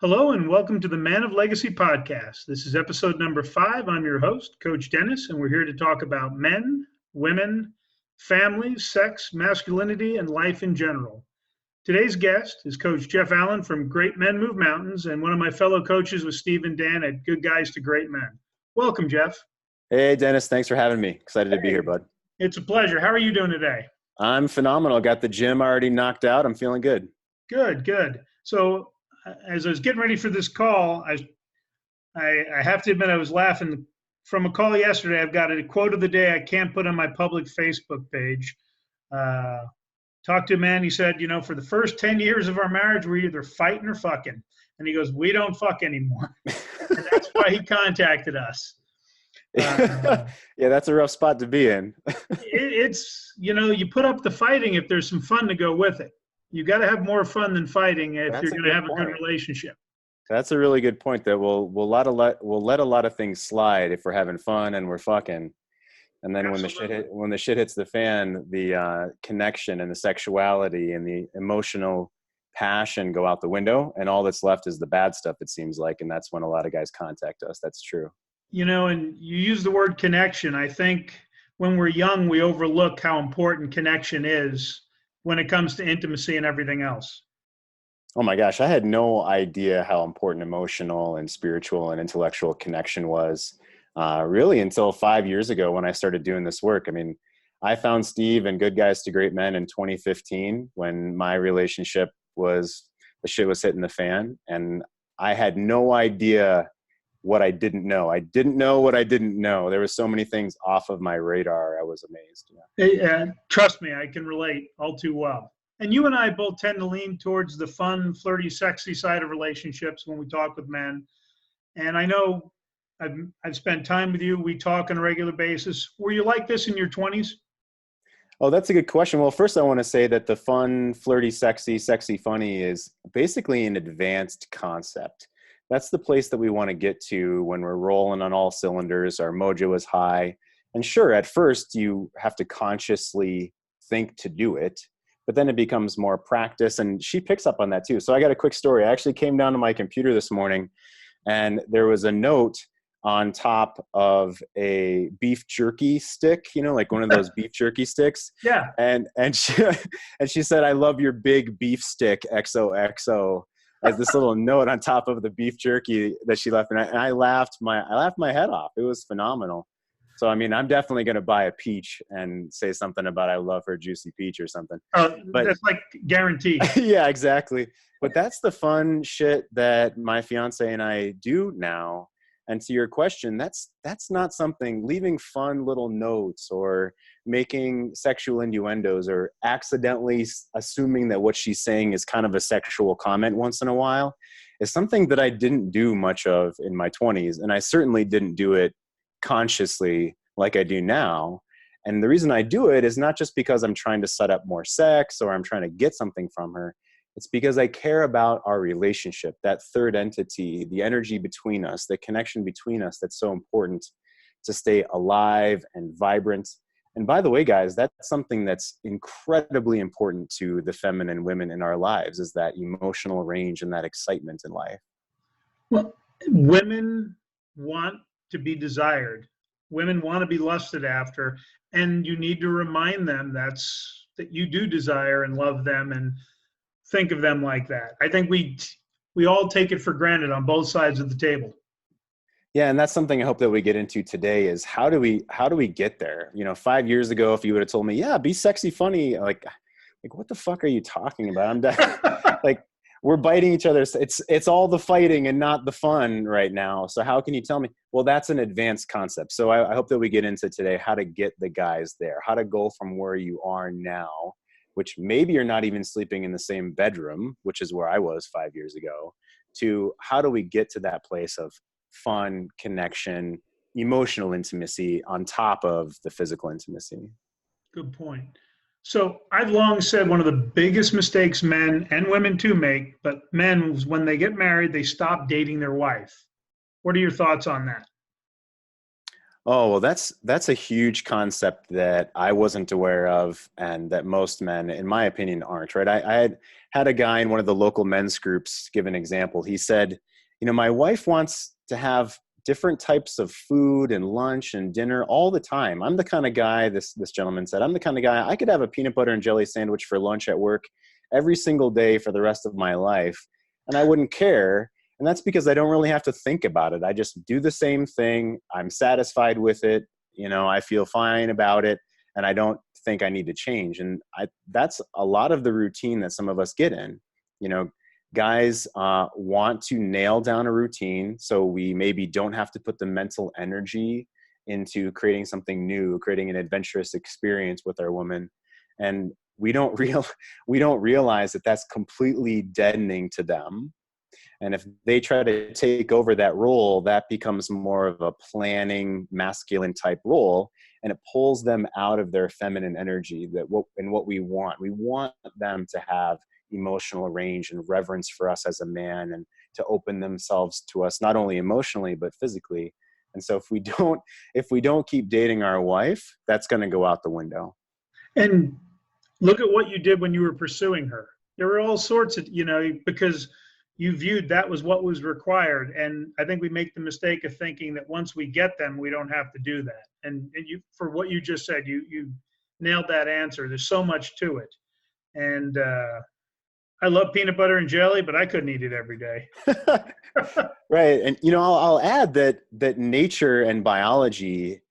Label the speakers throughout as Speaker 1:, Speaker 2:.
Speaker 1: Hello and welcome to the Man of Legacy podcast. This is episode number 5. I'm your host, Coach Dennis, and we're here to talk about men, women, families, sex, masculinity, and life in general. Today's guest is Coach Jeff Allen from Great Men Move Mountains and one of my fellow coaches with Steve and Dan at Good Guys to Great Men. Welcome, Jeff.
Speaker 2: Hey, Dennis. Thanks for having me. Excited to be here, bud.
Speaker 1: It's a pleasure. How are you doing today?
Speaker 2: I'm phenomenal. Got the gym already knocked out. I'm feeling good.
Speaker 1: Good. So as I was getting ready for this call, I have to admit I was laughing. From a call yesterday, I've got a quote of the day I can't put on my public Facebook page. Talked to a man, he said, for the first 10 years of our marriage, we're either fighting or fucking. And he goes, we don't fuck anymore. And that's why he contacted us.
Speaker 2: Yeah, that's a rough spot to be in.
Speaker 1: It's, you put up the fighting if there's some fun to go with it. You got to have more fun than fighting if you're going to have a good relationship.
Speaker 2: That's a really good point. That we'll let a lot of things slide if we're having fun and we're fucking, and then when the shit hits the fan, the connection and the sexuality and the emotional passion go out the window, and all that's left is the bad stuff. It seems like, and that's when a lot of guys contact us. That's true.
Speaker 1: And you use the word connection. I think when we're young, we overlook how important connection is when it comes to intimacy and everything else.
Speaker 2: Oh my gosh, I had no idea how important emotional and spiritual and intellectual connection was really until 5 years ago when I started doing this work. I mean, I found Steve and Good Guys to Great Men in 2015 when my relationship the shit was hitting the fan, and I had no idea what I didn't know. I didn't know what I didn't know. There were so many things off of my radar. I was amazed.
Speaker 1: Yeah. Hey, trust me, I can relate all too well. And you and I both tend to lean towards the fun, flirty, sexy side of relationships when we talk with men. And I know I've spent time with you. We talk on a regular basis. Were you like this in your 20s?
Speaker 2: Oh, that's a good question. Well, first I want to say that the fun, flirty, sexy, funny is basically an advanced concept. That's the place that we want to get to when we're rolling on all cylinders. Our mojo is high. And sure, at first you have to consciously think to do it, but then it becomes more practice. And she picks up on that too. So I got a quick story. I actually came down to my computer this morning and there was a note on top of a beef jerky stick, like one of those beef jerky sticks.
Speaker 1: Yeah.
Speaker 2: And she said, I love your big beef stick, XOXO. As this little note on top of the beef jerky that she left. And I laughed my head off. It was phenomenal. So, I mean, I'm definitely going to buy a peach and say something about I love her juicy peach or something.
Speaker 1: But that's like guaranteed.
Speaker 2: Yeah, exactly. But that's the fun shit that my fiance and I do now. And to your question, that's not something, leaving fun little notes or making sexual innuendos or accidentally assuming that what she's saying is kind of a sexual comment once in a while is something that I didn't do much of in my 20s. And I certainly didn't do it consciously like I do now. And the reason I do it is not just because I'm trying to set up more sex or I'm trying to get something from her. It's because I care about our relationship, that third entity, the energy between us, the connection between us that's so important to stay alive and vibrant. And by the way, guys, that's something that's incredibly important to the feminine women in our lives, is that emotional range and that excitement in life.
Speaker 1: Well, women want to be desired. Women want to be lusted after. And you need to remind them that you do desire and love them and think of them like that. I think we all take it for granted on both sides of the table.
Speaker 2: Yeah, and that's something I hope that we get into today is how do we get there? 5 years ago, if you would have told me, yeah, be sexy, funny, like what the fuck are you talking about? I'm like, we're biting each other. It's all the fighting and not the fun right now. So how can you tell me? Well, that's an advanced concept. So I hope that we get into today how to get the guys there, how to go from where you are now, which maybe you're not even sleeping in the same bedroom, which is where I was 5 years ago, to how do we get to that place of fun, connection, emotional intimacy on top of the physical intimacy.
Speaker 1: Good point. So I've long said one of the biggest mistakes men and women too make, but men, when they get married, they stop dating their wife. What are your thoughts on that?
Speaker 2: Oh, well, that's a huge concept that I wasn't aware of, and that most men, in my opinion, aren't, right? I had a guy in one of the local men's groups give an example. He said, my wife wants to have different types of food and lunch and dinner all the time. I'm the kind of guy, this gentleman said, I'm the kind of guy, I could have a peanut butter and jelly sandwich for lunch at work every single day for the rest of my life, and I wouldn't care. And that's because I don't really have to think about it. I just do the same thing. I'm satisfied with it. I feel fine about it, and I don't think I need to change. And that's a lot of the routine that some of us get in. Guys want to nail down a routine, so we maybe don't have to put the mental energy into creating something new, creating an adventurous experience with our woman. And we don't realize that that's completely deadening to them. And if they try to take over that role, that becomes more of a planning, masculine type role, and it pulls them out of their feminine energy. What we want. We want them to have emotional range and reverence for us as a man, and to open themselves to us, not only emotionally, but physically. And so if we don't keep dating our wife, that's going to go out the window.
Speaker 1: And look at what you did when you were pursuing her. There were all sorts of, because you viewed that was what was required. And I think we make the mistake of thinking that once we get them, we don't have to do that. And you, for what you just said, you nailed that answer. There's so much to it. And I love peanut butter and jelly, but I couldn't eat it every day.
Speaker 2: Right. And, I'll add that nature and biology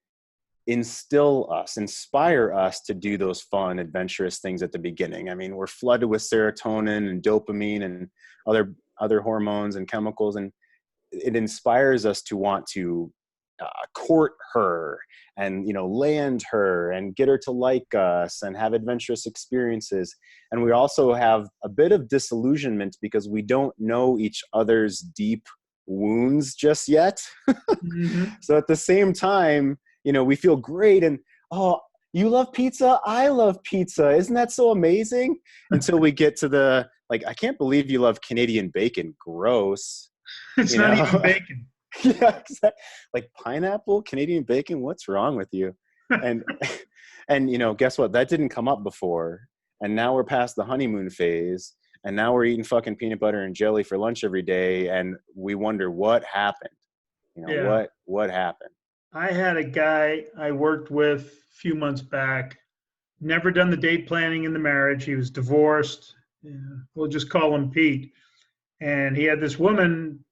Speaker 2: inspire us to do those fun, adventurous things at the beginning. I mean, we're flooded with serotonin and dopamine and other hormones and chemicals, and it inspires us to want to court her and land her and get her to like us and have adventurous experiences. And we also have a bit of disillusionment because we don't know each other's deep wounds just yet.
Speaker 1: Mm-hmm.
Speaker 2: So at the same time, we feel great, and oh, you love pizza, I love pizza, isn't that so amazing? Until we get to I can't believe you love Canadian bacon. Gross.
Speaker 1: It's not even bacon.
Speaker 2: Yeah, exactly. Like pineapple, Canadian bacon, what's wrong with you? And guess what? That didn't come up before. And now we're past the honeymoon phase, and now we're eating fucking peanut butter and jelly for lunch every day, and we wonder what happened. What happened?
Speaker 1: I had a guy I worked with a few months back, never done the date planning in the marriage. He was divorced. We'll just call him Pete. And he had this woman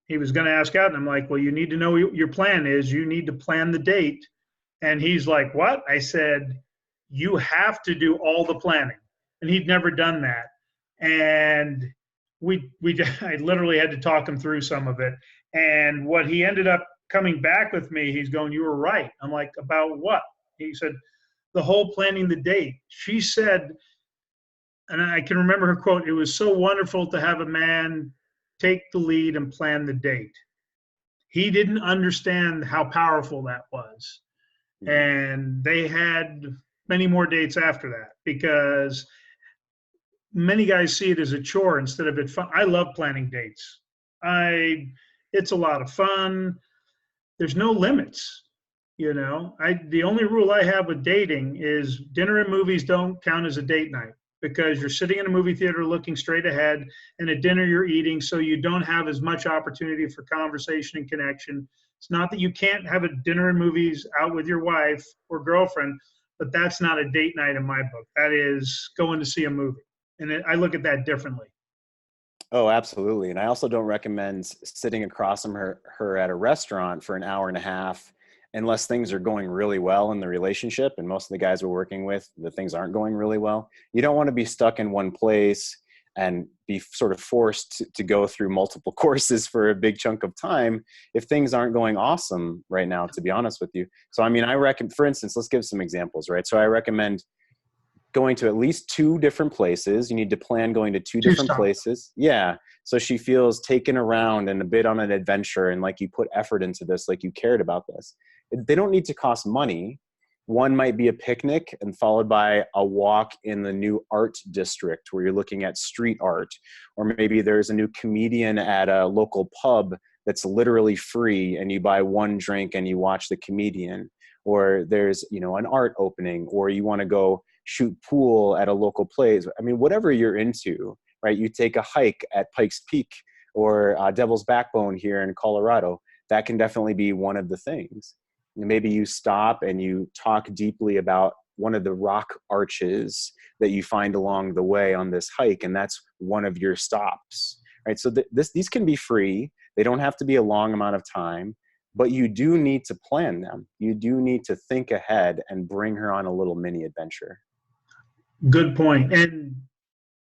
Speaker 1: he was going to ask out. And I'm like, well, you need to know what your plan is. You need to plan the date. And he's like, what? I said, you have to do all the planning. And he'd never done that. And I literally had to talk him through some of it. And what he ended up coming back with me, he's going, you were right. I'm like, about what? He said, the whole planning the date. She said, and I can remember her quote, it was so wonderful to have a man take the lead and plan the date. He didn't understand how powerful that was. And they had many more dates after that, because many guys see it as a chore instead of it fun. I love planning dates. It's a lot of fun. There's no limits. The only rule I have with dating is dinner and movies don't count as a date night, because you're sitting in a movie theater looking straight ahead, and at dinner you're eating, so you don't have as much opportunity for conversation and connection. It's not that you can't have a dinner and movies out with your wife or girlfriend, but that's not a date night in my book. That is going to see a movie. And I look at that differently.
Speaker 2: Oh, absolutely. And I also don't recommend sitting across from her at a restaurant for an hour and a half unless things are going really well in the relationship. And most of the guys we're working with, the things aren't going really well. You don't want to be stuck in one place and be sort of forced to go through multiple courses for a big chunk of time if things aren't going awesome right now, to be honest with you. So, I mean, for instance, let's give some examples, right? So I recommend going to at least 2 different places. You need to plan going to 2 different places. Yeah. So she feels taken around and a bit on an adventure, and like you put effort into this, like you cared about this. They don't need to cost money. One might be a picnic and followed by a walk in the new art district where you're looking at street art. Or maybe there's a new comedian at a local pub that's literally free, and you buy one drink and you watch the comedian, or there's, you know, an art opening, or you want to go shoot pool at a local place. I mean, whatever you're into, right? You take a hike at Pikes Peak or Devil's Backbone here in Colorado. That can definitely be one of the things. Maybe you stop and you talk deeply about one of the rock arches that you find along the way on this hike, and that's one of your stops, right? So these can be free. They don't have to be a long amount of time, but you do need to plan them. You do need to think ahead and bring her on a little mini adventure.
Speaker 1: Good point. And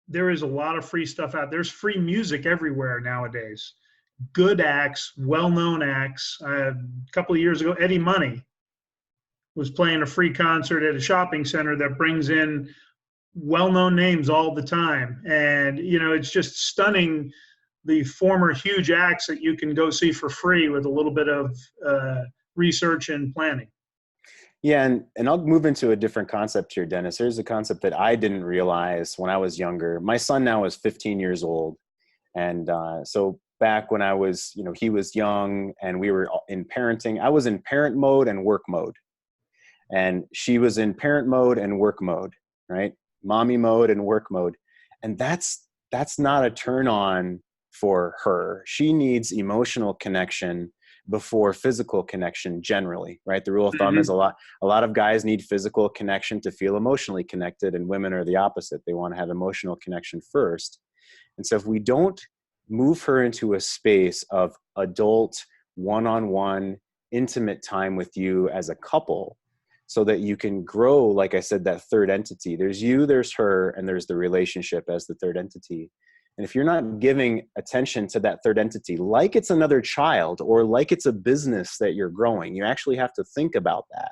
Speaker 1: there is a lot of free stuff out. There's free music everywhere nowadays. Good acts, well-known acts. A couple of years ago, Eddie Money was playing a free concert at a shopping center that brings in well-known names all the time. And, you know, it's just stunning, the former huge acts that you can go see for free with a little bit of research and planning.
Speaker 2: Yeah, and I'll move into a different concept here, Dennis. Here's a concept that I didn't realize when I was younger. My son now is 15 years old. And so back when I was, you know, he was young and we were in parenting, I was in parent mode and work mode. And she was in parent mode and work mode, right? Mommy mode and work mode. And that's not a turn on for her. She needs emotional connection before physical connection generally, right? The rule of thumb is a lot of guys need physical connection to feel emotionally connected, and women are the opposite. They want to have emotional connection first. And so if we don't move her into a space of adult, one-on-one, intimate time with you as a couple, so that you can grow, like I said, that third entity. There's you, there's her, and there's the relationship as the third entity. And if you're not giving attention to that third entity, like it's another child or like it's a business that you're growing, you actually have to think about that.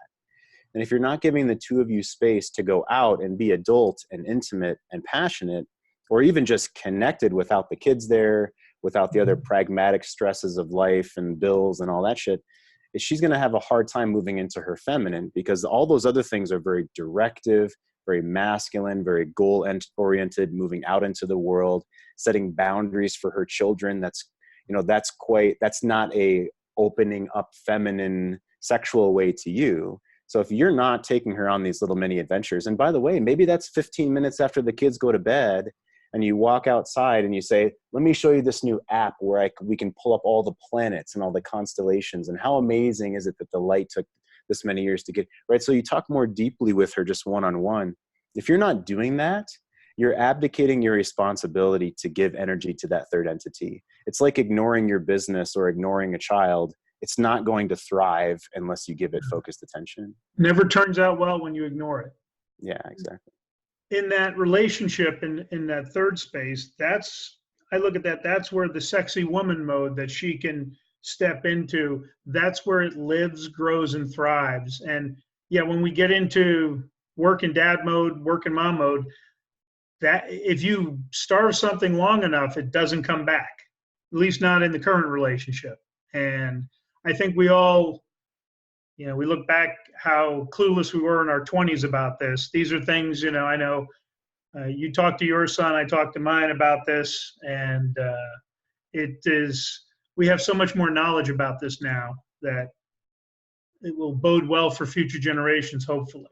Speaker 2: And if you're not giving the two of you space to go out and be adult and intimate and passionate, or even just connected without the kids there, without the other pragmatic stresses of life and bills and all that shit, she's going to have a hard time moving into her feminine, because all those other things are very directive, very masculine, very goal-oriented, moving out into the world, setting boundaries for her children. That's not a opening up feminine sexual way to you. So if you're not taking her on these little mini adventures, and by the way, maybe that's 15 minutes after the kids go to bed, and you walk outside and you say, let me show you this new app where we can pull up all the planets and all the constellations, and how amazing is it that the light took this many years to get, right? So you talk more deeply with her just one-on-one. If you're not doing that, you're abdicating your responsibility to give energy to that third entity. It's like ignoring your business or ignoring a child. It's not going to thrive unless you give it focused attention.
Speaker 1: Never turns out well when you ignore it.
Speaker 2: Yeah, exactly.
Speaker 1: In that relationship, in that third space, I look at that's where the sexy woman mode that she can step into, that's where it lives, grows, and thrives. And yeah, when we get into work and dad mode, work and mom mode, that if you starve something long enough, it doesn't come back, at least not in the current relationship. And I think we all, we look back how clueless we were in our 20s about this. These are things, I know you talk to your son, I talk to mine about this, and we have so much more knowledge about this now that it will bode well for future generations, hopefully.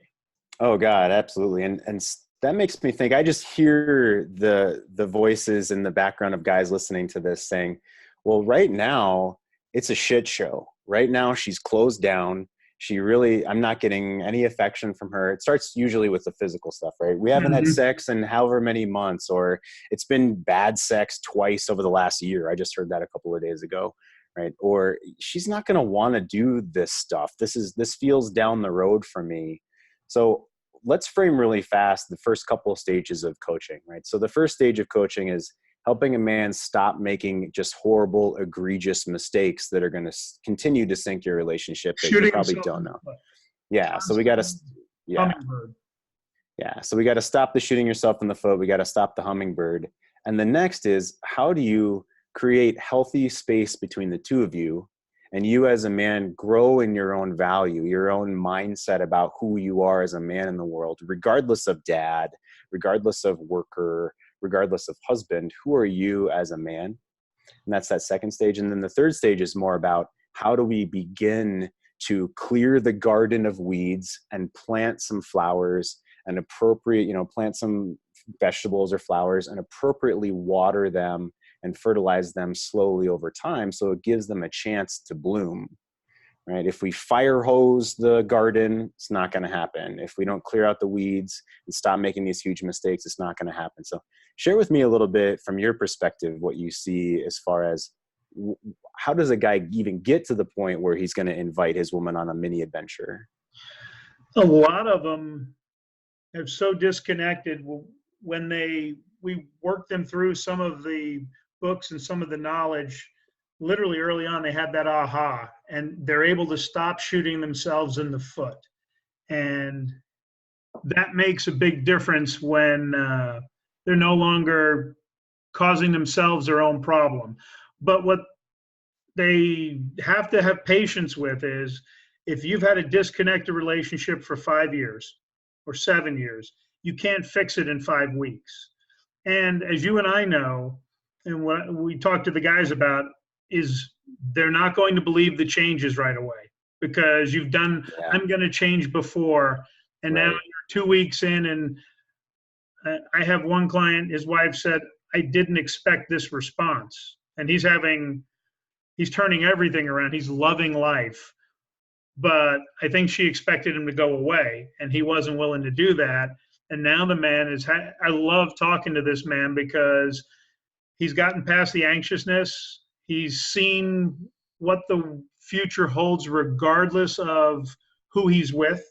Speaker 2: Oh God, absolutely. And that makes me think, I just hear the voices in the background of guys listening to this saying, well, right now it's a shit show. Right now she's closed down. I'm not getting any affection from her. It starts usually with the physical stuff, right? We haven't had sex in however many months, or it's been bad sex twice over the last year. I just heard that a couple of days ago, right? Or she's not going to want to do this stuff. This feels down the road for me. So let's frame really fast the first couple of stages of coaching, right? So the first stage of coaching is helping a man stop making just horrible, egregious mistakes that are going to continue to sink your relationship that you probably don't know. Yeah. So we got to,
Speaker 1: Hummingbird.
Speaker 2: Yeah. So we got to stop the shooting yourself in the foot. We got to stop the hummingbird. And the next is, how do you create healthy space between the two of you, and you as a man grow in your own value, your own mindset about who you are as a man in the world, regardless of dad, regardless of worker, regardless of husband. Who are you as a man? And that's that second stage. And then the third stage is more about how do we begin to clear the garden of weeds and plant some flowers and appropriate, plant some vegetables or flowers and appropriately water them and fertilize them slowly over time. So it gives them a chance to bloom, right? If we fire hose the garden, it's not going to happen. If we don't clear out the weeds and stop making these huge mistakes, it's not going to happen. So share with me a little bit from your perspective, what you see as far as how does a guy even get to the point where he's going to invite his woman on a mini adventure?
Speaker 1: A lot of them have so disconnected when we work them through some of the books and some of the knowledge. Literally early on, they had that aha, and they're able to stop shooting themselves in the foot. And that makes a big difference when they're no longer causing themselves their own problem. But what they have to have patience with is if you've had a disconnected relationship for 5 years or 7 years, you can't fix it in 5 weeks. And as you and I know, and what we talk to the guys about, is they're not going to believe the changes right away because you've done, I'm going to change before, and now you're 2 weeks in. And I have one client, his wife said, I didn't expect this response. And he's turning everything around. He's loving life. But I think she expected him to go away, and he wasn't willing to do that. And now the man I love talking to this man because he's gotten past the anxiousness. He's seen what the future holds regardless of who he's with.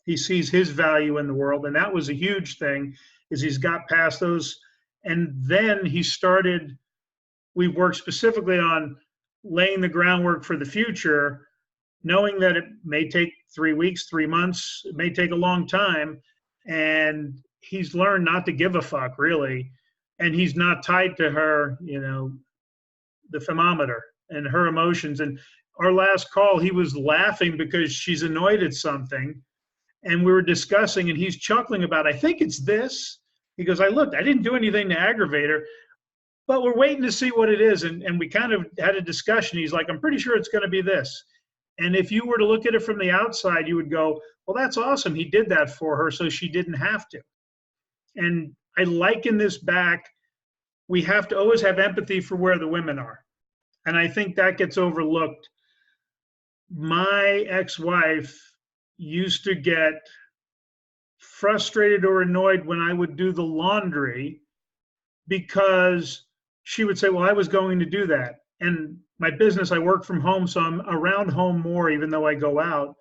Speaker 1: He sees his value in the world. And that was a huge thing, is he's got past those. And then we worked specifically on laying the groundwork for the future, knowing that it may take 3 weeks, 3 months, it may take a long time. And he's learned not to give a fuck, really. And he's not tied to her, the thermometer and her emotions. And our last call, he was laughing because she's annoyed at something. And we were discussing, and he's chuckling about, I think it's this. He goes, I didn't do anything to aggravate her, but we're waiting to see what it is. And we kind of had a discussion. He's like, I'm pretty sure it's going to be this. And if you were to look at it from the outside, you would go, well, that's awesome. He did that for her, so she didn't have to. And I liken this back. We have to always have empathy for where the women are. And I think that gets overlooked. My ex-wife used to get frustrated or annoyed when I would do the laundry because she would say, well, I was going to do that. And my business, I work from home, so I'm around home more, even though I go out.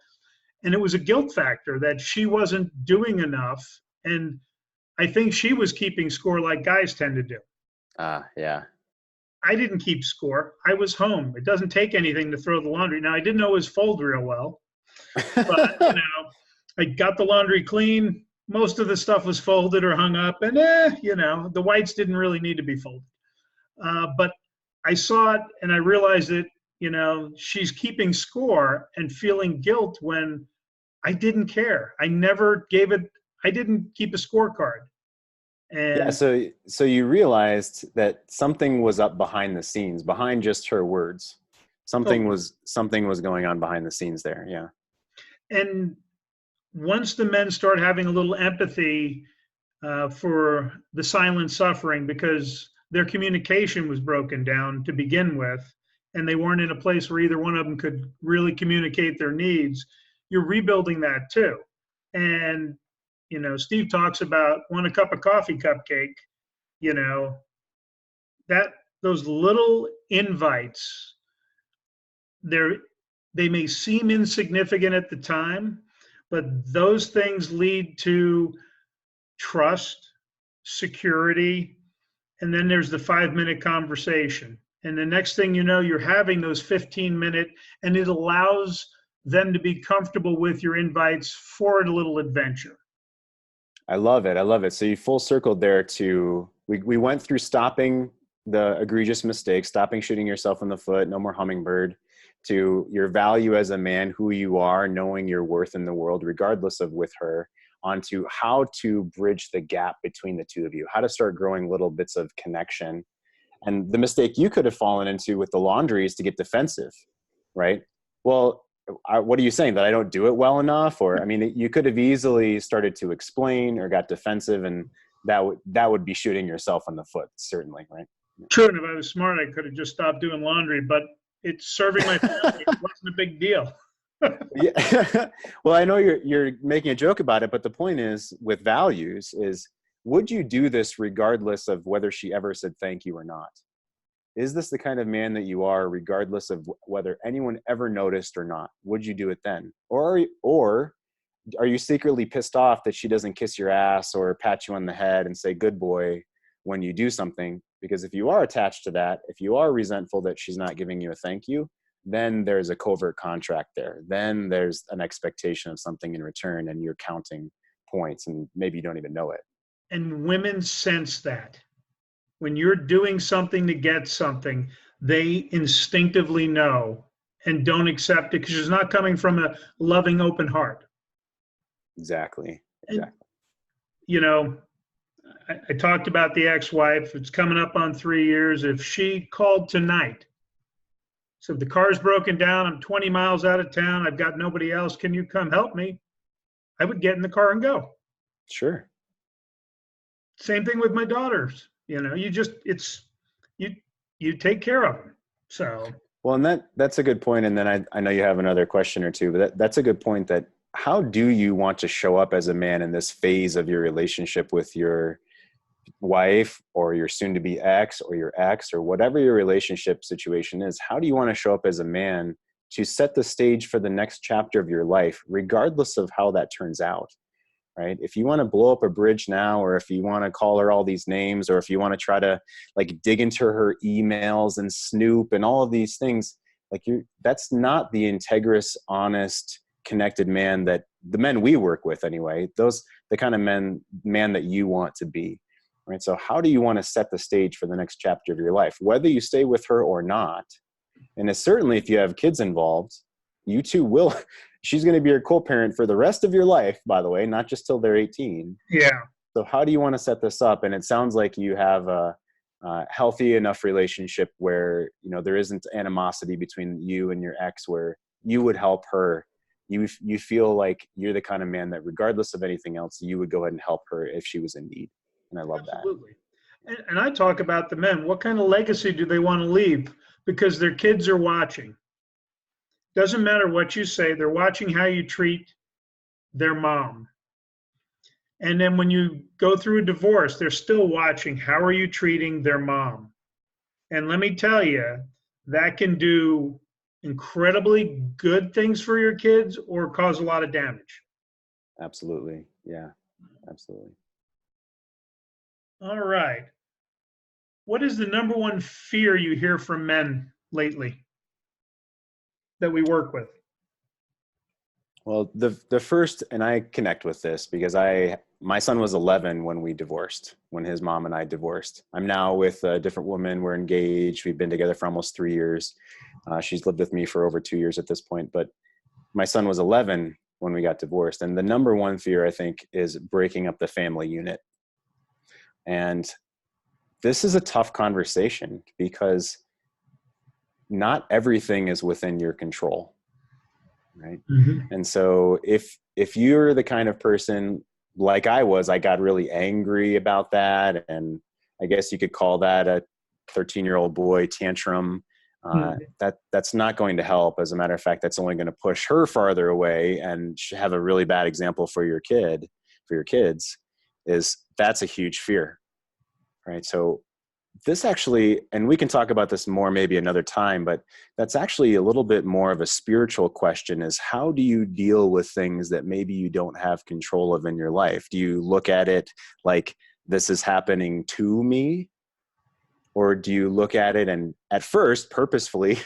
Speaker 1: And it was a guilt factor that she wasn't doing enough. And I think she was keeping score like guys tend to do.
Speaker 2: Yeah.
Speaker 1: I didn't keep score. I was home. It doesn't take anything to throw the laundry. Now, I didn't always fold real well, but, I got the laundry clean. Most of the stuff was folded or hung up, and the whites didn't really need to be folded. But I saw it, and I realized that, she's keeping score and feeling guilt when I didn't care. I never gave it. I didn't keep a scorecard. And
Speaker 2: yeah, so you realized that something was up behind the scenes, behind just her words. Something was going on behind the scenes there. Yeah.
Speaker 1: And once the men start having a little empathy for the silent suffering, because their communication was broken down to begin with, and they weren't in a place where either one of them could really communicate their needs, you're rebuilding that too. And Steve talks about want a cup of coffee cupcake, that those little invites, they may seem insignificant at the time, but those things lead to trust, security, and then there's the 5-minute conversation. And the next thing you know, you're having those 15-minute, and it allows them to be comfortable with your invites for a little adventure.
Speaker 2: I love it. So you full circled there to, we went through stopping the egregious mistakes, stopping shooting yourself in the foot, no more hummingbird, to your value as a man, who you are, knowing your worth in the world, regardless of with her, onto how to bridge the gap between the two of you, how to start growing little bits of connection. And the mistake you could have fallen into with the laundry is to get defensive, right? Well, what are you saying, that I don't do it well enough? Or, I mean, you could have easily started to explain or got defensive, and that would be shooting yourself in the foot, certainly, right?
Speaker 1: True, and if I was smart, I could have just stopped doing laundry, but it's serving my family. It wasn't a big deal.
Speaker 2: Yeah. Well, I know you're making a joke about it, but the point is, with values, is would you do this regardless of whether she ever said thank you or not? Is this the kind of man that you are, regardless of whether anyone ever noticed or not? Would you do it then? Or are you secretly pissed off that she doesn't kiss your ass or pat you on the head and say good boy when you do something? Because if you are attached to that, if you are resentful that she's not giving you a thank you, then there's a covert contract there. Then there's an expectation of something in return, and you're counting points, and maybe you don't even know it.
Speaker 1: And women sense that. When you're doing something to get something, they instinctively know and don't accept it because it's not coming from a loving, open heart.
Speaker 2: Exactly.
Speaker 1: And, you know, I talked about the ex-wife. It's coming up on 3 years. If she called tonight, so if the car's broken down, I'm 20 miles out of town, I've got nobody else, can you come help me? I would get in the car and go.
Speaker 2: Sure.
Speaker 1: Same thing with my daughters. You know, you take care of them. So.
Speaker 2: Well, and that's a good point. And then I know you have another question or two, but that's a good point. That how do you want to show up as a man in this phase of your relationship with your wife or your soon-to-be ex or your ex or whatever your relationship situation is? How do you want to show up as a man to set the stage for the next chapter of your life, regardless of how that turns out? Right? If you want to blow up a bridge now, or if you want to call her all these names, or if you want to try to like dig into her emails and snoop and all of these things, like that's not the integrous, honest, connected man that the men we work with anyway, the kind of man that you want to be. Right? So how do you want to set the stage for the next chapter of your life, whether you stay with her or not? And it's certainly, if you have kids involved, you two will, she's going to be your co-parent for the rest of your life, by the way, not just till they're 18.
Speaker 1: Yeah.
Speaker 2: So how do you want to set this up? And it sounds like you have a healthy enough relationship where, you know, there isn't animosity between you and your ex, where you would help her. You feel like you're the kind of man that regardless of anything else, you would go ahead and help her if she was in need. And I love
Speaker 1: Absolutely. And I talk about the men. What kind of legacy do they want to leave? Because their kids are watching. Doesn't matter what you say, they're watching how you treat their mom. And then when you go through a divorce, they're still watching how are you treating their mom. And let me tell you, that can do incredibly good things for your kids or cause a lot of damage.
Speaker 2: Absolutely. Yeah, absolutely.
Speaker 1: All right. What is the number one fear you hear from men lately that we work with?
Speaker 2: Well, the first, and I connect with this because my son was 11 when we divorced, when his mom and I divorced. I'm now with a different woman. We're engaged. We've been together for almost 3 years. She's lived with me for over 2 years at this point, but my son was 11 when we got divorced. And the number one fear, I think, is breaking up the family unit. And this is a tough conversation because not everything is within your control. Right. Mm-hmm. And so if you're the kind of person like I was, I got really angry about that. And I guess you could call that a 13-year-old boy tantrum. That's not going to help. As a matter of fact, that's only going to push her farther away and have a really bad example for your kids. That's a huge fear. Right. So this actually, and we can talk about this more maybe another time, but that's actually a little bit more of a spiritual question, is how do you deal with things that maybe you don't have control of in your life? Do you look at it like this is happening to me? Or do you look at it and at first purposefully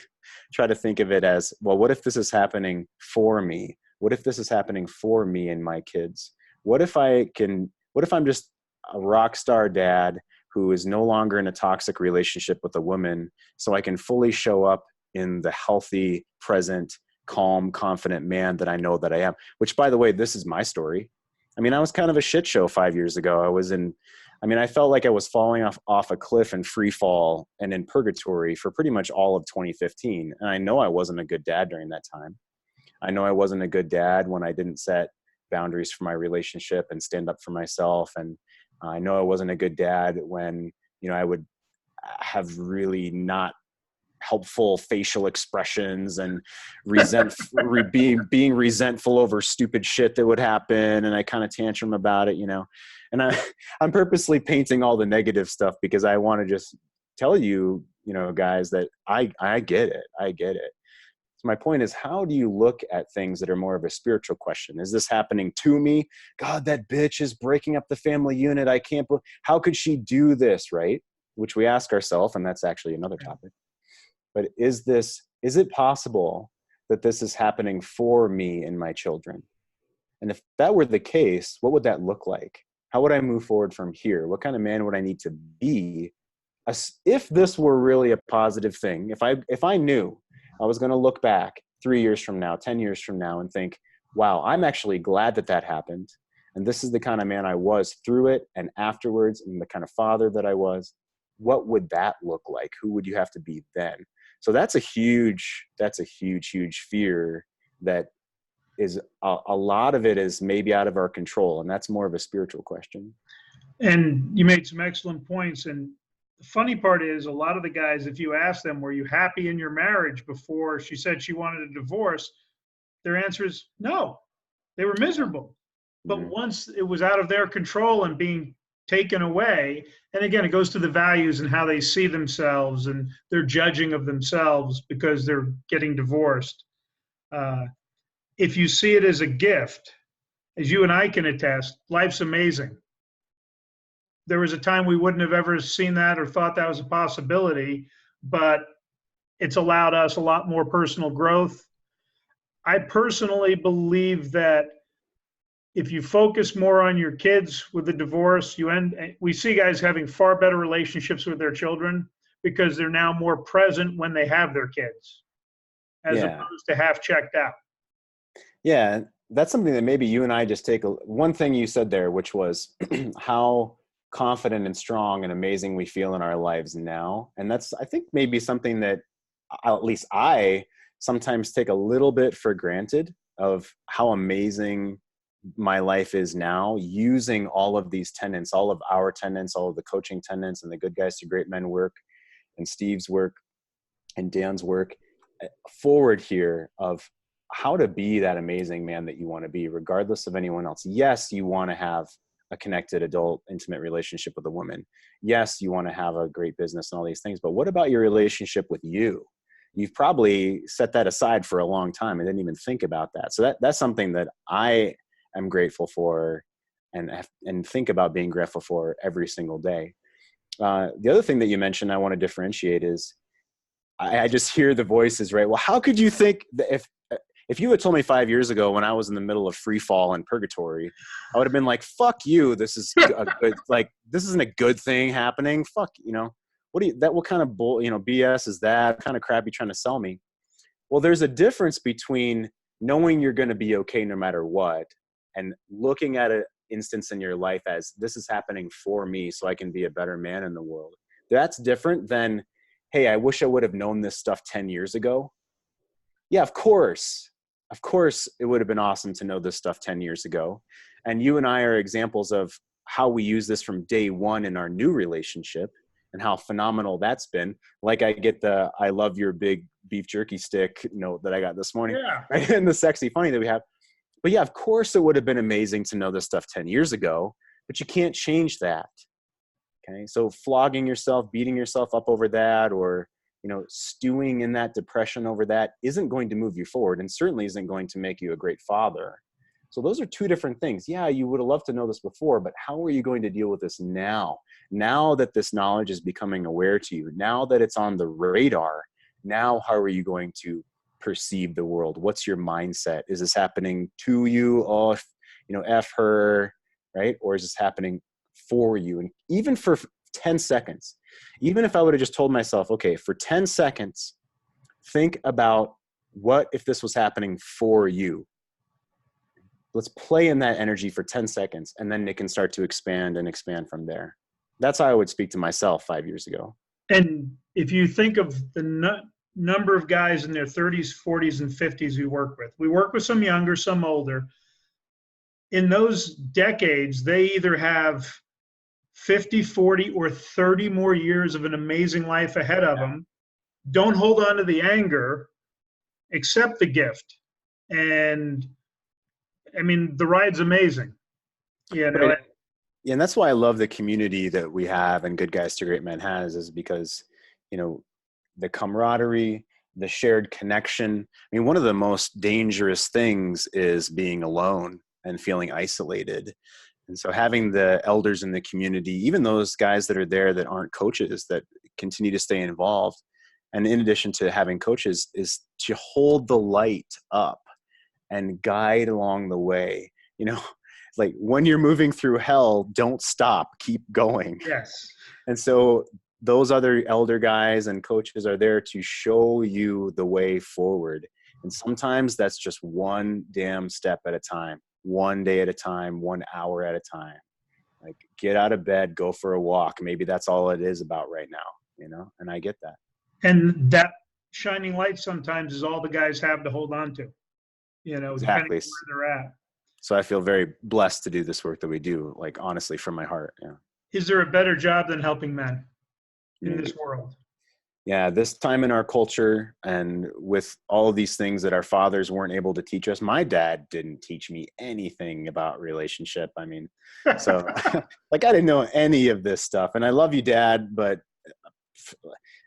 Speaker 2: try to think of it as, well, what if this is happening for me? What if this is happening for me and my kids? What if I'm just a rock star dad who is no longer in a toxic relationship with a woman, so I can fully show up in the healthy, present, calm, confident man that I know that I am? Which, by the way, this is my story. I mean, I was kind of a shit show 5 years ago. I was in I mean, I felt like I was falling off a cliff in free fall and in purgatory for pretty much all of 2015. And I know I wasn't a good dad during that time. I know I wasn't a good dad when I didn't set boundaries for my relationship and stand up for myself. And I know I wasn't a good dad when, I would have really not helpful facial expressions and being resentful over stupid shit that would happen. And I kind of tantrum about it, and I'm purposely painting all the negative stuff because I want to just tell you, guys, that I get it. I get it. So my point is, how do you look at things that are more of a spiritual question? Is this happening to me? God, that bitch is breaking up the family unit. I can't, how could she do this? Right. Which we ask ourselves, and that's actually another topic. But is it possible that this is happening for me and my children? And if that were the case, what would that look like? How would I move forward from here? What kind of man would I need to be? If this were really a positive thing, if I knew I was going to look back 3 years from now, 10 years from now and think, wow, I'm actually glad that happened. And this is the kind of man I was through it and afterwards, and the kind of father that I was. What would that look like? Who would you have to be then? So that's a huge fear that is a lot of it is maybe out of our control. And that's more of a spiritual question.
Speaker 1: And you made some excellent points. And the funny part is, a lot of the guys, if you ask them, were you happy in your marriage before she said she wanted a divorce? Their answer is no, they were miserable. But once it was out of their control and being taken away, and again, it goes to the values and how they see themselves and their judging of themselves because they're getting divorced. If you see it as a gift, as you and I can attest, life's amazing. There was a time we wouldn't have ever seen that or thought that was a possibility, but it's allowed us a lot more personal growth. I personally believe that if you focus more on your kids with the divorce, we see guys having far better relationships with their children because they're now more present when they have their kids, as opposed to half checked out.
Speaker 2: Yeah, that's something that maybe you and I just take one thing you said there, which was how confident and strong and amazing we feel in our lives now. And that's, I think, maybe something that at least I sometimes take a little bit for granted, of how amazing my life is now, using all of these tenets, all of our tenets, all of the coaching tenets and the Good Guys to Great Men work and Steve's work and Dan's work forward here of how to be that amazing man that you want to be, regardless of anyone else. Yes, you want to have a connected adult intimate relationship with a woman. Yes, you want to have a great business and all these things, but what about your relationship with you? You've probably set that aside for a long time and didn't even think about that. So that's something that I am grateful for and think about being grateful for every single day. The other thing that you mentioned I want to differentiate is I just hear the voices, right? Well, how could you think that if you had told me 5 years ago when I was in the middle of free fall and purgatory, I would have been like, fuck you. This is a good, this isn't a good thing happening. Fuck, what kind of BS is that? What kind of crap you trying to sell me? Well, there's a difference between knowing you're going to be okay no matter what and looking at an instance in your life as this is happening for me so I can be a better man in the world. That's different than, hey, I wish I would have known this stuff 10 years ago. Yeah, of course it would have been awesome to know this stuff 10 years ago. And you and I are examples of how we use this from day one in our new relationship and how phenomenal that's been. Like I get the, I love your big beef jerky stick note that I got this morning.
Speaker 1: Yeah.
Speaker 2: Right? And the sexy funny that we have. But yeah, of course it would have been amazing to know this stuff 10 years ago, but you can't change that. Okay. So flogging yourself, beating yourself up over that, or stewing in that depression over that isn't going to move you forward and certainly isn't going to make you a great father. So those are two different things. Yeah, you would have loved to know this before, but how are you going to deal with this now? Now that this knowledge is becoming aware to you, now that it's on the radar, now how are you going to perceive the world? What's your mindset? Is this happening to you? Oh, F her, right? Or is this happening for you? And even for 10 seconds, even if I would have just told myself, okay, for 10 seconds, think about what if this was happening for you? Let's play in that energy for 10 seconds, and then it can start to expand and expand from there. That's how I would speak to myself 5 years ago.
Speaker 1: And if you think of the number of guys in their 30s, 40s, and 50s we work with some younger, some older. In those decades, they either have 50, 40, or 30 more years of an amazing life ahead of them. Don't hold on to the anger, accept the gift. And I mean, the ride's amazing. You know,
Speaker 2: Right. Yeah, and that's why I love the community that we have and Good Guys to Great Men has, is because, you know, the camaraderie, the shared connection. I mean, one of the most dangerous things is being alone and feeling isolated. And so having the elders in the community, even those guys that are there that aren't coaches, that continue to stay involved, and in addition to having coaches, is to hold the light up and guide along the way. You know, like when you're moving through hell, don't stop, keep going.
Speaker 1: yes.
Speaker 2: And so those other elder guys and coaches are there to show you the way forward. And sometimes that's just one damn step at a time, one day at a time, 1 hour at a time. Like, get out of bed, go for a walk. Maybe that's all it is about right now, you know? And I get that.
Speaker 1: And that shining light sometimes is all the guys have to hold on to, you know,
Speaker 2: Exactly.
Speaker 1: depending on where they're at.
Speaker 2: So I feel very blessed to do this work that we do, like, honestly, from my heart. Yeah.
Speaker 1: Is there a better job than helping men in this world?
Speaker 2: Yeah, this time in our culture, and with all of these things that our fathers weren't able to teach us. My dad didn't teach me anything about relationship. I mean, so like, I didn't know any of this stuff. And I love you, Dad, but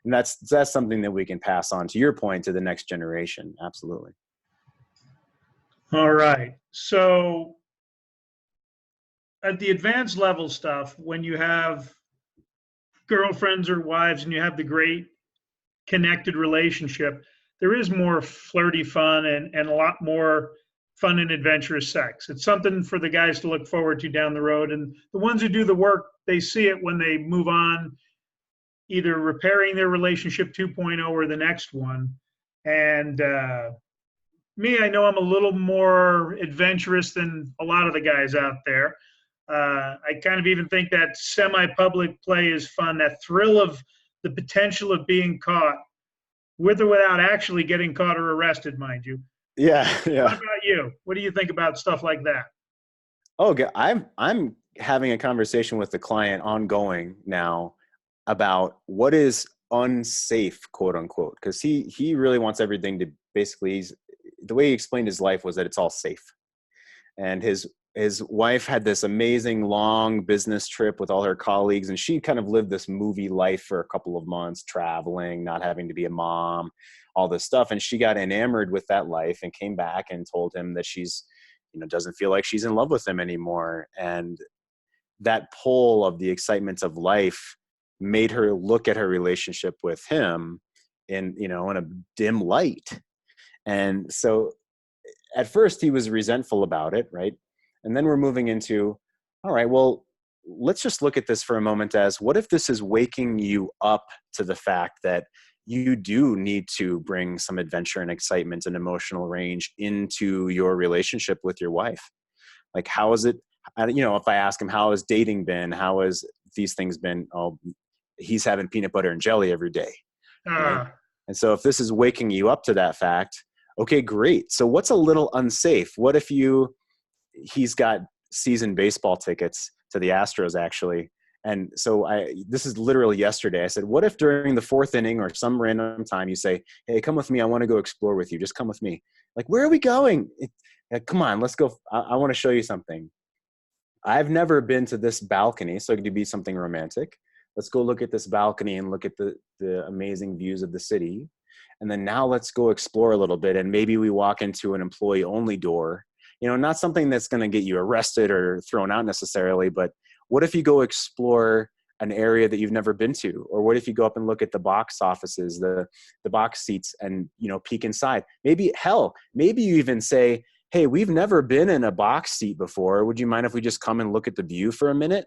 Speaker 2: and that's something that we can pass on, to your point, to the next generation. Absolutely.
Speaker 1: All right. So at the advanced level stuff, when you have girlfriends or wives and you have the great connected relationship, there is more flirty fun and a lot more fun and adventurous sex. It's something for the guys to look forward to down the road. And the ones who do the work, they see it when they move on, either repairing their relationship 2.0 or the next one. And me, I know I'm a little more adventurous than a lot of the guys out there. I kind of even think that semi-public play is fun, that thrill of the potential of being caught, with or without actually getting caught or arrested, mind you.
Speaker 2: Yeah, yeah.
Speaker 1: What about you? What do you think about stuff like that?
Speaker 2: Oh, I'm having a conversation with the client ongoing now about what is unsafe, quote unquote, because he really wants everything to basically, the way he explained his life was that it's all safe. And his wife had this amazing long business trip with all her colleagues, and she kind of lived this movie life for a couple of months, traveling, not having to be a mom, all this stuff. And she got enamored with that life and came back and told him that she's, you know, doesn't feel like she's in love with him anymore. And that pull of the excitements of life made her look at her relationship with him in, you know, in a dim light. And so at first he was resentful about it, right? And then we're moving into, all right, well, let's just look at this for a moment as, what if this is waking you up to the fact that you do need to bring some adventure and excitement and emotional range into your relationship with your wife? Like, how is it, you know, if I ask him, how has dating been? How has these things been? Oh, he's having peanut butter and jelly every day. Right? And so if this is waking you up to that fact, okay, great. So what's a little unsafe? What if he's got season baseball tickets to the Astros, actually. And so this is literally yesterday. I said, what if during the fourth inning or some random time you say, hey, come with me. I want to go explore with you. Just come with me. Like, where are we going? Come on, let's go. I want to show you something. I've never been to this balcony, so it could be something romantic. Let's go look at this balcony and look at the amazing views of the city. And then now let's go explore a little bit. And maybe we walk into an employee only door, you know, not something that's going to get you arrested or thrown out necessarily, but what if you go explore an area that you've never been to? Or what if you go up and look at the box offices, the box seats, and, you know, peek inside? Maybe you even say, hey, we've never been in a box seat before. Would you mind if we just come and look at the view for a minute?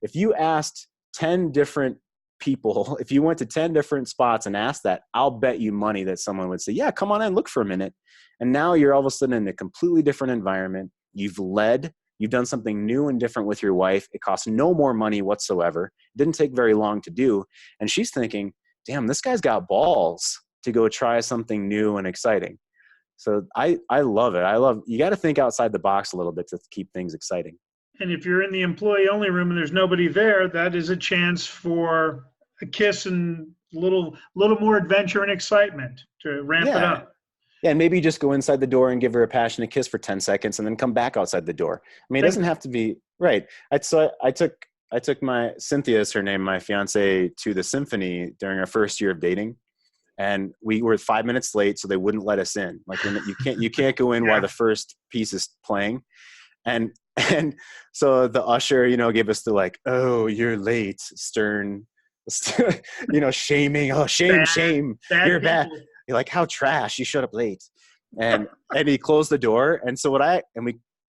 Speaker 2: If you asked 10 different people, if you went to 10 different spots and asked that, I'll bet you money that someone would say, yeah, come on in, look for a minute. And now you're all of a sudden in a completely different environment. You've led, You've done something new and different with your wife. It costs no more money whatsoever. It didn't take very long to do. And she's thinking, damn, this guy's got balls to go try something new and exciting. So I love it. You got to think outside the box a little bit to keep things exciting.
Speaker 1: And if you're in the employee only room and there's nobody there, that is a chance for a kiss and a little more adventure and excitement to ramp it
Speaker 2: Yeah.
Speaker 1: up.
Speaker 2: Yeah, and maybe just go inside the door and give her a passionate kiss for 10 seconds and then come back outside the door. I mean, it doesn't have to be right. I took my Cynthia is her name, my fiance, to the symphony during our first year of dating. And we were 5 minutes late, so they wouldn't let us in. Like you can't go in while the first piece is playing. And so the usher, gave us the like, oh, you're late, stern, shaming. Oh, shame. You're bad. You're like, how trash, you showed up late. And he closed the door. And so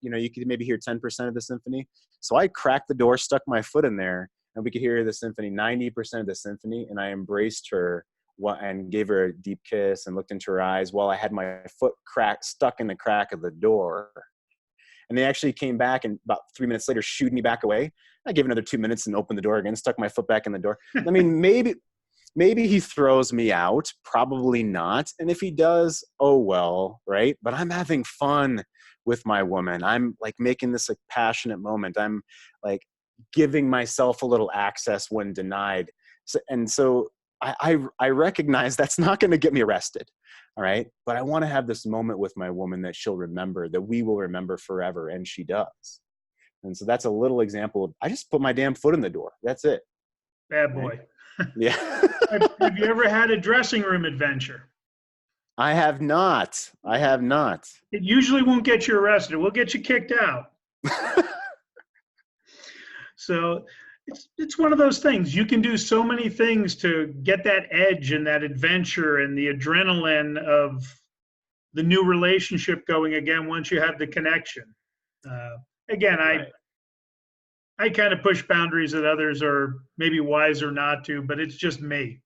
Speaker 2: you could maybe hear 10% of the symphony. So I cracked the door, stuck my foot in there, and we could hear the symphony, 90% of the symphony. And I embraced her and gave her a deep kiss and looked into her eyes while I had my foot stuck in the crack of the door. And they actually came back, and about 3 minutes later shooed me back away. I gave another 2 minutes and opened the door again, stuck my foot back in the door. I mean, maybe he throws me out, probably not. And if he does, oh well, right? But I'm having fun with my woman. I'm like making this a passionate moment. I'm like giving myself a little access when denied. So I recognize that's not going to get me arrested. All right. But I want to have this moment with my woman that she'll remember, that we will remember forever. And she does. And so that's a little example of, I just put my damn foot in the door. That's it.
Speaker 1: Bad boy.
Speaker 2: Right? Yeah.
Speaker 1: Have you ever had a dressing room adventure?
Speaker 2: I have not.
Speaker 1: It usually won't get you arrested. It will get you kicked out. So it's one of those things. You can do so many things to get that edge and that adventure and the adrenaline of the new relationship going again once you have the connection. Again,
Speaker 2: Right.
Speaker 1: I kind of push boundaries that others are maybe wiser not to, but it's just me.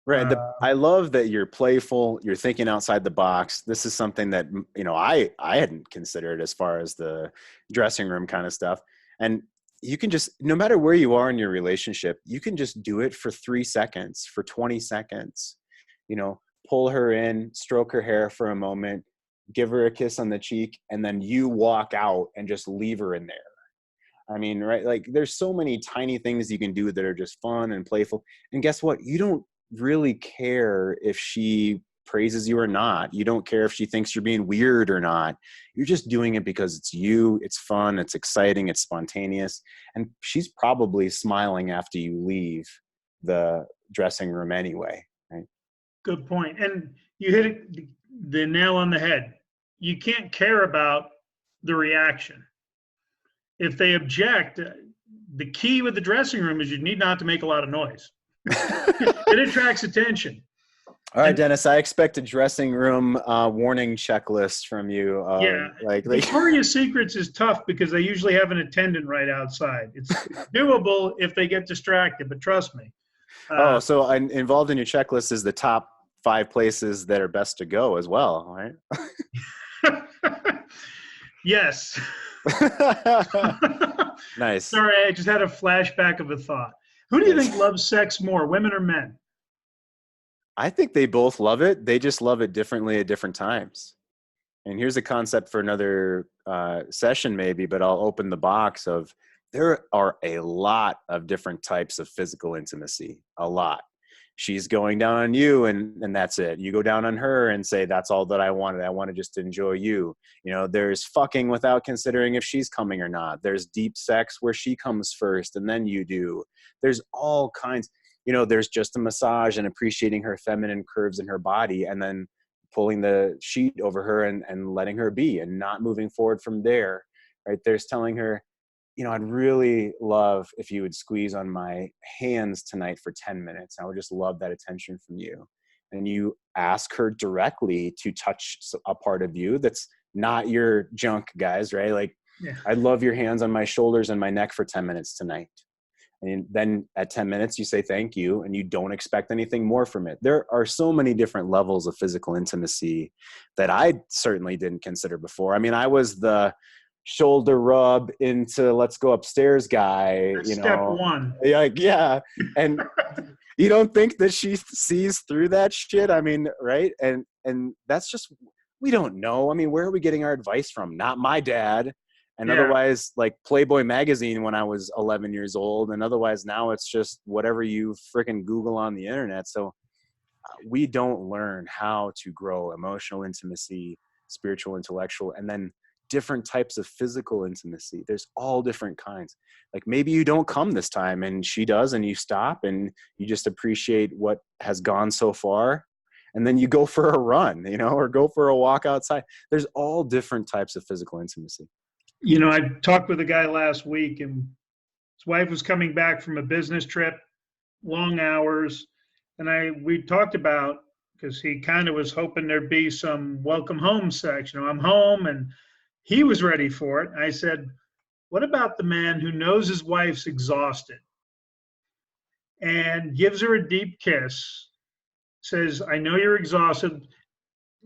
Speaker 2: Right. I love that you're playful. You're thinking outside the box. This is something that, I hadn't considered as far as the dressing room kind of stuff. And you can just, no matter where you are in your relationship, you can just do it for 3 seconds, for 20 seconds, pull her in, stroke her hair for a moment, give her a kiss on the cheek, and then you walk out and just leave her in there. I mean, right? Like there's so many tiny things you can do that are just fun and playful. And guess what? You don't really care if she praises you or not. You don't care if she thinks you're being weird or not. You're just doing it because it's you, it's fun, it's exciting, it's spontaneous. And she's probably smiling after you leave the dressing room anyway, right?
Speaker 1: Good point. And you hit the nail on the head. You can't care about the reaction. If they object, the key with the dressing room is you need not to make a lot of noise. It attracts attention.
Speaker 2: All right, Dennis, I expect a dressing room warning checklist from you.
Speaker 1: Victoria's Secrets is tough because they usually have an attendant right outside. It's doable if they get distracted, but trust me.
Speaker 2: So involved in your checklist is the top 5 places that are best to go as well, right?
Speaker 1: Yes.
Speaker 2: Nice.
Speaker 1: Sorry, I just had a flashback of a thought. Who do you think loves sex more, women or men?
Speaker 2: I think they both love it. They just love it differently at different times. And here's a concept for another session maybe, but I'll open the box of there are a lot of different types of physical intimacy, a lot. She's going down on you and that's it. You go down on her and say, that's all that I wanted. I wanted just to enjoy you. There's fucking without considering if she's coming or not. There's deep sex where she comes first and then you do. There's all kinds, there's just a massage and appreciating her feminine curves in her body and then pulling the sheet over her and letting her be and not moving forward from there, right? There's telling her, I'd really love if you would squeeze on my hands tonight for 10 minutes. I would just love that attention from you. And you ask her directly to touch a part of you that's not your junk, guys, right? Like, yeah. I'd love your hands on my shoulders and my neck for 10 minutes tonight. And then at 10 minutes, you say thank you, and you don't expect anything more from it. There are so many different levels of physical intimacy that I certainly didn't consider before. I mean, I was the shoulder rub into let's go upstairs guy,
Speaker 1: That's
Speaker 2: you
Speaker 1: step
Speaker 2: know.
Speaker 1: one.
Speaker 2: Like, yeah. And you don't think that she sees through that shit? I mean, right? And that's just, we don't know. I mean, where are we getting our advice from? Not my dad. And
Speaker 1: Yeah.
Speaker 2: otherwise, like Playboy magazine when I was 11 years old. And otherwise now it's just whatever you freaking Google on the internet. So we don't learn how to grow emotional intimacy, spiritual, intellectual, and then different types of physical intimacy. There's all different kinds. Like maybe you don't come this time and she does, and you stop and you just appreciate what has gone so far. And then you go for a run, you know, or go for a walk outside. There's all different types of physical intimacy.
Speaker 1: You know, I talked with a guy last week, and his wife was coming back from a business trip, long hours. And we talked about, because he kind of was hoping there'd be some welcome home sex. You know, I'm home, and he was ready for it. I said, what about the man who knows his wife's exhausted and gives her a deep kiss, says, I know you're exhausted,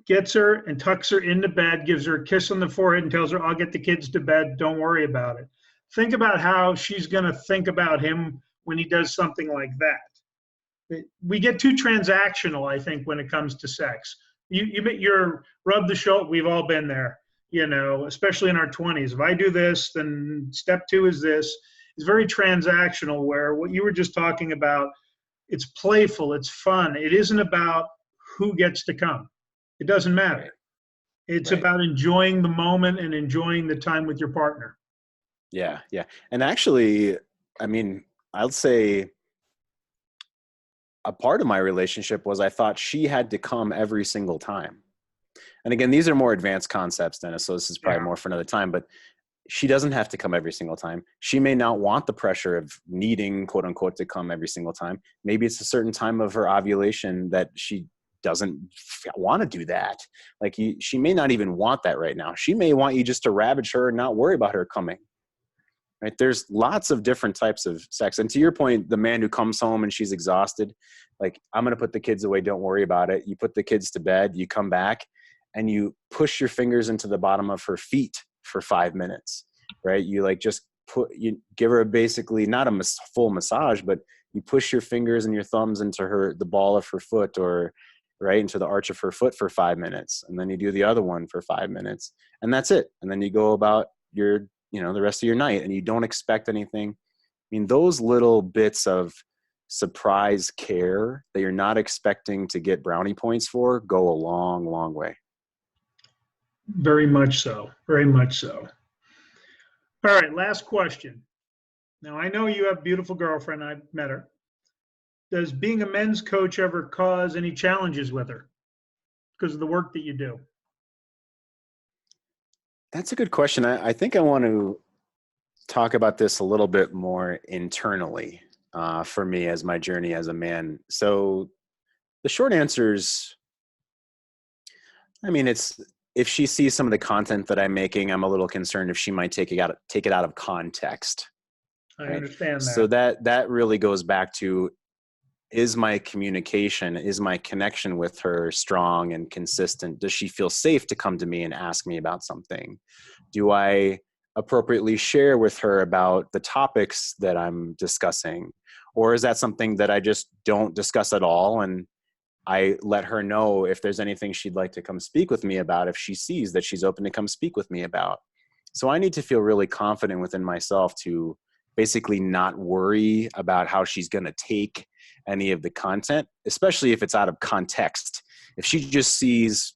Speaker 1: gets her and tucks her into bed, gives her a kiss on the forehead and tells her, I'll get the kids to bed, don't worry about it. Think about how she's going to think about him when he does something like that. We get too transactional, I think, when it comes to sex. You're rub the shoulder. We've all been there, you know, especially in our 20s. If I do this, then step two is this. It's very transactional, where what you were just talking about, it's playful, it's fun. It isn't about who gets to come. It doesn't matter. It's about enjoying the moment and enjoying the time with your partner.
Speaker 2: Yeah, yeah. And actually, I mean, I'll say a part of my relationship was I thought she had to come every single time. And again, these are more advanced concepts, Dennis, so this is probably more for another time, but she doesn't have to come every single time. She may not want the pressure of needing, quote unquote, to come every single time. Maybe it's a certain time of her ovulation that she doesn't want to do that. Like she may not even want that right now. She may want you just to ravage her and not worry about her coming. Right? There's lots of different types of sex. And to your point, the man who comes home and she's exhausted, like, I'm going to put the kids away. Don't worry about it. You put the kids to bed, you come back and you push your fingers into the bottom of her feet for 5 minutes, right? You like just you give her basically not a full massage, but you push your fingers and your thumbs into the ball of her foot, or right into the arch of her foot for 5 minutes. And then you do the other one for 5 minutes, and that's it. And then you go about your, the rest of your night, and you don't expect anything. I mean, those little bits of surprise care that you're not expecting to get brownie points for go a long, long way.
Speaker 1: Very much so. Very much so. All right, last question. Now, I know you have a beautiful girlfriend. I've met her. Does being a men's coach ever cause any challenges with her because of the work that you do?
Speaker 2: That's a good question. I think I want to talk about this a little bit more internally for me as my journey as a man. So the short answer is, I mean, it's, if she sees some of the content that I'm making, I'm a little concerned if she might take it out of context.
Speaker 1: I
Speaker 2: right?
Speaker 1: understand that.
Speaker 2: So that really goes back to, is my communication, is my connection with her strong and consistent? Does she feel safe to come to me and ask me about something? Do I appropriately share with her about the topics that I'm discussing? Or is that something that I just don't discuss at all, and I let her know if there's anything she'd like to come speak with me about, if she sees that she's open to come speak with me about? So I need to feel really confident within myself to basically not worry about how she's going to take any of the content, especially if it's out of context. If she just sees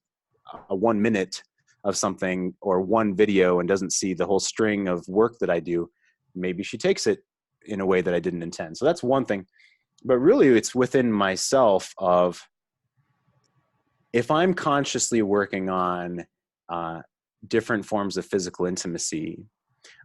Speaker 2: a 1 minute of something or one video and doesn't see the whole string of work that I do, maybe she takes it in a way that I didn't intend. So that's one thing. But really, it's within myself of, if I'm consciously working on different forms of physical intimacy,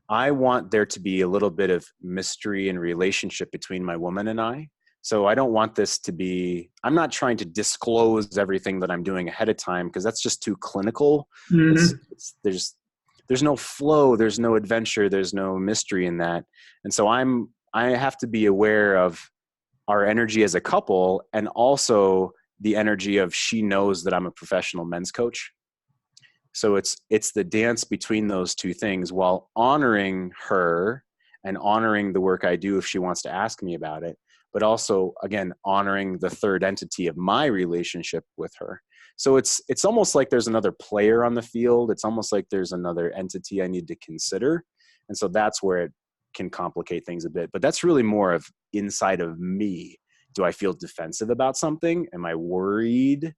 Speaker 2: I want there to be a little bit of mystery and relationship between my woman and I. So I don't want this to be, I'm not trying to disclose everything that I'm doing ahead of time, because that's just too clinical.
Speaker 1: Mm-hmm.
Speaker 2: There's no flow, there's no adventure, there's no mystery in that. And so I have to be aware of our energy as a couple, and also the energy of, she knows that I'm a professional men's coach. So it's the dance between those two things, while honoring her and honoring the work I do if she wants to ask me about it, but also, again, honoring the third entity of my relationship with her. So it's almost like there's another player on the field. It's almost like there's another entity I need to consider. And so that's where it can complicate things a bit. But that's really more of inside of me. Do I feel defensive about something? Am I worried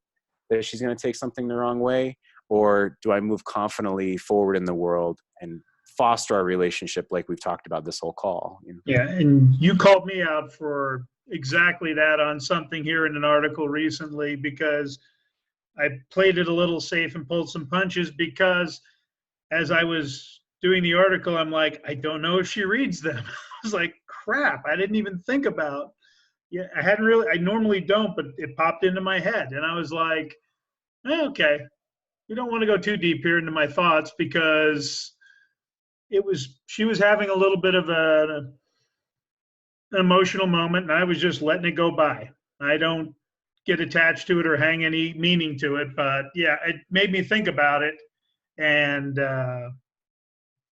Speaker 2: that she's going to take something the wrong way? Or do I move confidently forward in the world and foster our relationship like we've talked about this whole call? You know?
Speaker 1: Yeah, and you called me out for exactly that on something here in an article recently, because I played it a little safe and pulled some punches, because as I was doing the article, I'm like, I don't know if she reads them. I was like, crap, I didn't even think about. Yeah, I normally don't, but it popped into my head. And I was like, okay, we don't want to go too deep here into my thoughts, because she was having a little bit of an emotional moment, and I was just letting it go by. I don't get attached to it or hang any meaning to it, but yeah, it made me think about it, and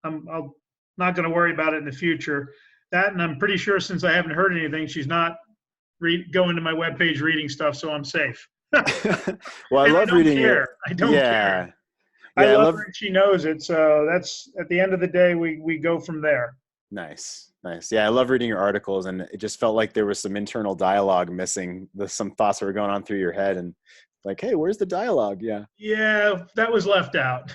Speaker 1: I'm not going to worry about it in the future. That, and I'm pretty sure since I haven't heard anything, she's not going to my webpage reading stuff, so I'm safe.
Speaker 2: Well, I love reading
Speaker 1: it. I don't care.
Speaker 2: Yeah,
Speaker 1: I love her and she knows it. So that's, at the end of the day, we go from there.
Speaker 2: Nice. Yeah, I love reading your articles, and it just felt like there was some internal dialogue missing. Some thoughts that were going on through your head, and like, hey, where's the dialogue? Yeah.
Speaker 1: Yeah, that was left out.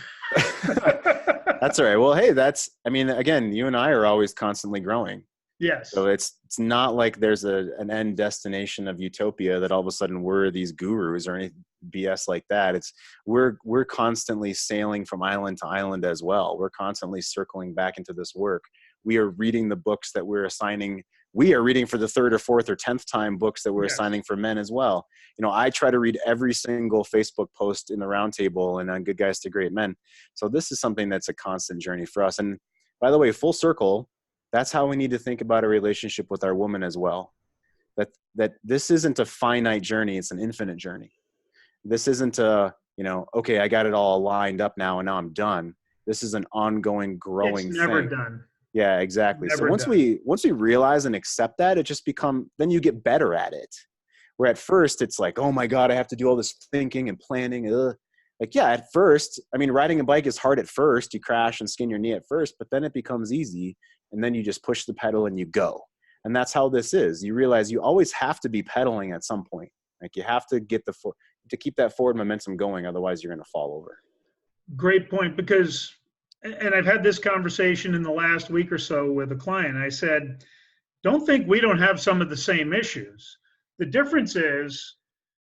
Speaker 2: That's all right. Well, hey, again, you and I are always constantly growing.
Speaker 1: Yes.
Speaker 2: So it's not like there's an end destination of utopia that all of a sudden we're these gurus or any BS like that. We're constantly sailing from island to island as well. We're constantly circling back into this work. We are reading the books that we're assigning. We are reading for the third or fourth or 10th time books that we're assigning for men as well. You know, I try to read every single Facebook post in the roundtable and on Good Guys to Great Men. So this is something that's a constant journey for us. And by the way, full circle, that's how we need to think about a relationship with our woman as well. That this isn't a finite journey. It's an infinite journey. This isn't okay, I got it all lined up now and now I'm done. This is an ongoing, growing thing.
Speaker 1: It's never done.
Speaker 2: Yeah, exactly.
Speaker 1: Never
Speaker 2: So once we realize and accept that, then you get better at it. Where at first it's like, oh my God, I have to do all this thinking and planning. Like, yeah, at first, I mean, riding a bike is hard at first. You crash and skin your knee at first, but then it becomes easy. And then you just push the pedal and you go. And that's how this is. You realize you always have to be pedaling at some point. Like you have to to keep that forward momentum going. Otherwise you're going to fall over.
Speaker 1: Great point. Because, and I've had this conversation in the last week or so with a client. I said, don't think we don't have some of the same issues. The difference is,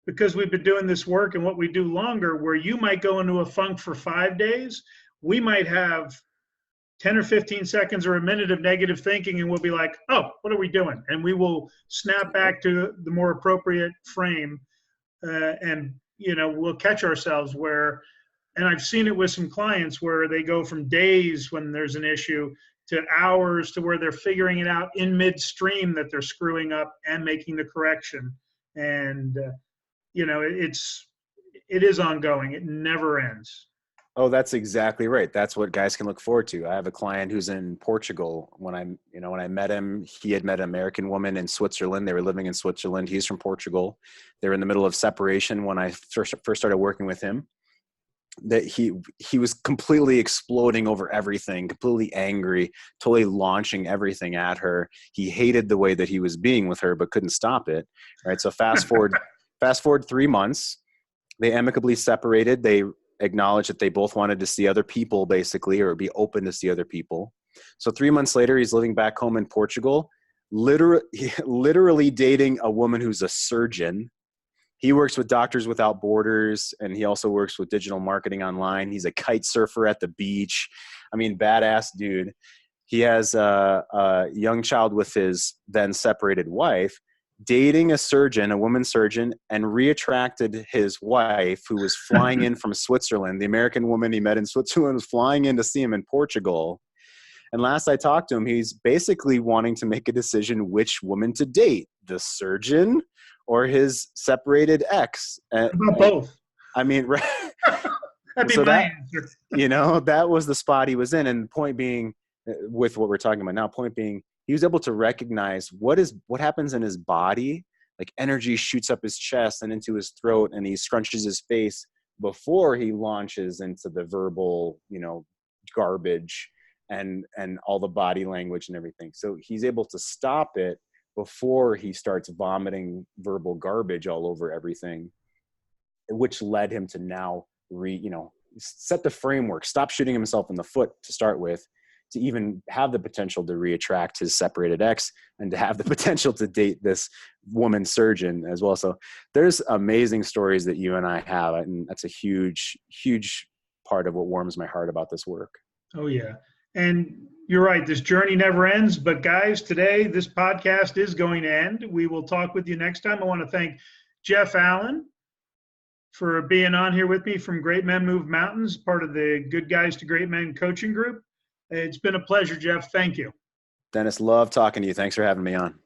Speaker 1: because we've been doing this work and what we do longer, where you might go into a funk for 5 days, we might have 10 or 15 seconds or a minute of negative thinking, and we'll be like, oh, what are we doing? And we will snap back to the more appropriate frame, and we'll catch ourselves and I've seen it with some clients where they go from days when there's an issue to hours, to where they're figuring it out in midstream that they're screwing up and making the correction. And it is ongoing. It never ends.
Speaker 2: Oh, that's exactly right. That's what guys can look forward to. I have a client who's in Portugal. When I met him, he had met an American woman in Switzerland. They were living in Switzerland. He's from Portugal. They were in the middle of separation when I first started working with him. That he was completely exploding over everything, completely angry, totally launching everything at her. He hated the way that he was being with her, but couldn't stop it. Right. So fast forward 3 months, they amicably separated. They acknowledged that they both wanted to see other people, basically, or be open to see other people. So 3 months later, he's living back home in Portugal, literally dating a woman who's a surgeon. He works with Doctors Without Borders, and he also works with digital marketing online. He's a kite surfer at the beach. I mean, badass dude. He has a young child with his then separated wife, dating a surgeon, a woman surgeon, and reattracted his wife, who was flying in from Switzerland. The American woman he met in Switzerland was flying in to see him in Portugal. And last I talked to him, he's basically wanting to make a decision which woman to date, the surgeon or his separated ex.
Speaker 1: Both.
Speaker 2: I mean, right.
Speaker 1: That'd be
Speaker 2: So
Speaker 1: my
Speaker 2: that,
Speaker 1: answer.
Speaker 2: that was the spot he was in. And the point being, with what we're talking about now, point being, he was able to recognize what happens in his body. Like energy shoots up his chest and into his throat, and he scrunches his face before he launches into the verbal, garbage and all the body language and everything. So he's able to stop it before he starts vomiting verbal garbage all over everything, which led him to now set the framework, stop shooting himself in the foot to start with, to even have the potential to reattract his separated ex and to have the potential to date this woman surgeon as well. So there's amazing stories that you and I have. And that's a huge, huge part of what warms my heart about this work.
Speaker 1: Oh, yeah. And you're right. This journey never ends. But guys, today, this podcast is going to end. We will talk with you next time. I want to thank Jeff Allen for being on here with me from Great Men Move Mountains, part of the Good Guys to Great Men coaching group. It's been a pleasure, Jeff. Thank you.
Speaker 2: Dennis, love talking to you. Thanks for having me on.